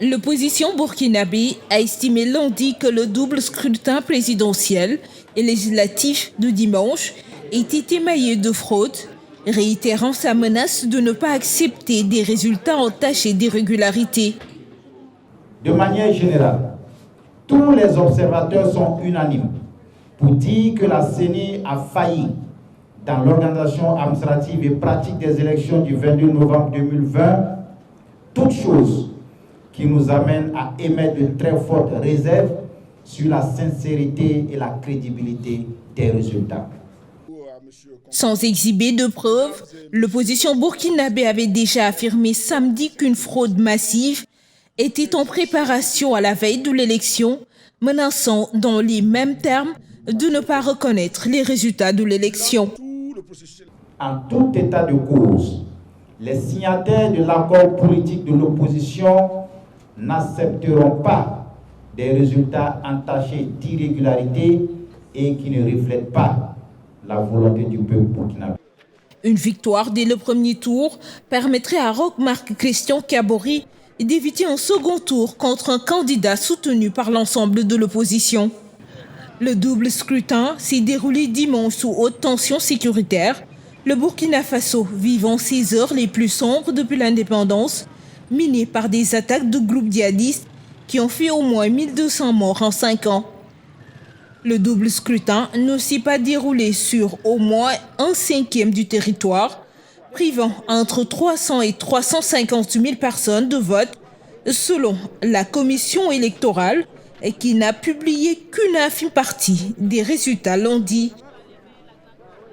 L'opposition burkinabé a estimé lundi que le double scrutin présidentiel et législatif de dimanche était émaillé de fraude, réitérant sa menace de ne pas accepter des résultats entachés d'irrégularités. De manière générale, tous les observateurs sont unanimes pour dire que la CENI a failli dans l'organisation administrative et pratique des élections du 22 novembre 2020, toute chose qui nous amène à émettre de très fortes réserves sur la sincérité et la crédibilité des résultats. Sans exhiber de preuves, l'opposition burkinabé avait déjà affirmé samedi qu'une fraude massive était en préparation à la veille de l'élection, menaçant dans les mêmes termes de ne pas reconnaître les résultats de l'élection. En tout état de cause, les signataires de l'accord politique de l'opposition n'accepteront pas des résultats entachés d'irrégularité et qui ne reflètent pas la volonté du peuple burkinabé. Une victoire dès le premier tour permettrait à Roch Marc Christian Kaboré d'éviter un second tour contre un candidat soutenu par l'ensemble de l'opposition. Le double scrutin s'est déroulé dimanche sous haute tension sécuritaire, le Burkina Faso vivant ses heures les plus sombres depuis l'indépendance, miné par des attaques de groupes djihadistes qui ont fait au moins 1200 morts en 5 ans. Le double scrutin ne s'est pas déroulé sur au moins 1/5 du territoire, privant entre 300 et 350 000 personnes de vote, selon la commission électorale, qui n'a publié qu'une infime partie des résultats lundi.